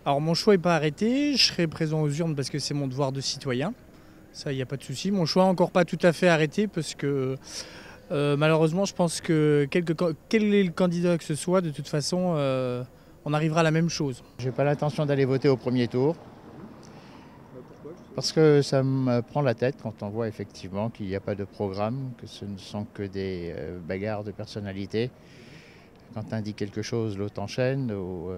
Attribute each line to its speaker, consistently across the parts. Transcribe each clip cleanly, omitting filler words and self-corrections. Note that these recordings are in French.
Speaker 1: Alors mon choix n'est pas arrêté, je serai présent aux urnes parce que c'est mon devoir de citoyen. Ça, il n'y a pas de souci. Mon choix n'est encore pas tout à fait arrêté parce que malheureusement, je pense que quel est le candidat que ce soit, de toute façon, on arrivera à la même chose.
Speaker 2: Je n'ai pas l'intention d'aller voter au premier tour parce que ça me prend la tête quand on voit effectivement qu'il n'y a pas de programme, que ce ne sont que des bagarres de personnalités. Quand on dit quelque chose, l'autre enchaîne ou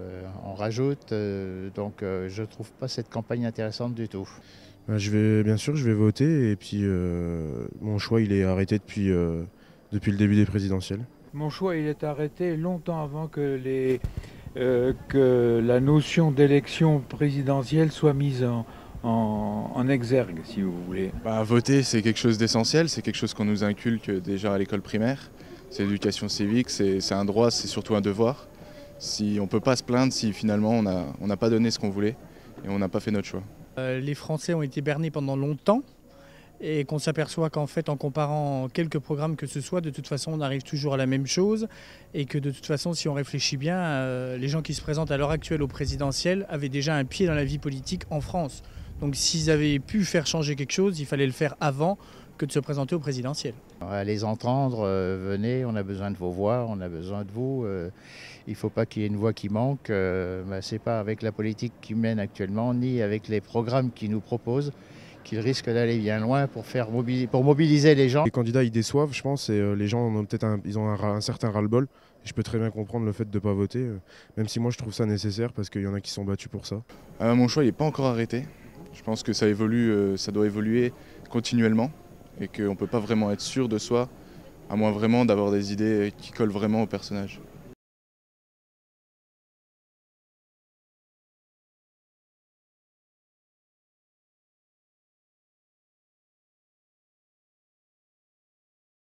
Speaker 2: on rajoute. Je ne trouve pas cette campagne intéressante du tout.
Speaker 3: Bien sûr, je vais voter et puis mon choix il est arrêté depuis le début des présidentielles.
Speaker 4: Mon choix il est arrêté longtemps avant que la notion d'élection présidentielle soit mise en exergue, si vous voulez.
Speaker 5: Voter, c'est quelque chose d'essentiel, c'est quelque chose qu'on nous inculque déjà à l'école primaire. C'est l'éducation civique, c'est un droit, c'est surtout un devoir. Si, on ne peut pas se plaindre si finalement on n'a pas donné ce qu'on voulait et on n'a pas fait notre choix.
Speaker 1: Les Français ont été bernés pendant longtemps et qu'on s'aperçoit qu'en fait, en comparant quelques programmes que ce soit, de toute façon, on arrive toujours à la même chose et que de toute façon, si on réfléchit bien, les gens qui se présentent à l'heure actuelle au présidentiel avaient déjà un pied dans la vie politique en France. Donc s'ils avaient pu faire changer quelque chose, il fallait le faire avant que de se présenter au présidentiel.
Speaker 2: À les entendre, venez, on a besoin de vos voix, on a besoin de vous. Il ne faut pas qu'il y ait une voix qui manque. Ce n'est pas avec la politique qui mène actuellement, ni avec les programmes qu'ils nous proposent, qu'ils risquent d'aller bien loin pour mobiliser les gens.
Speaker 3: Les candidats ils déçoivent, je pense, et les gens ont peut-être un certain ras-le-bol. Et je peux très bien comprendre le fait de ne pas voter, même si moi je trouve ça nécessaire parce qu'il y en a qui sont battus pour ça.
Speaker 5: Mon choix n'est pas encore arrêté. Je pense que ça évolue, ça doit évoluer continuellement et qu'on ne peut pas vraiment être sûr de soi, à moins vraiment d'avoir des idées qui collent vraiment au personnage.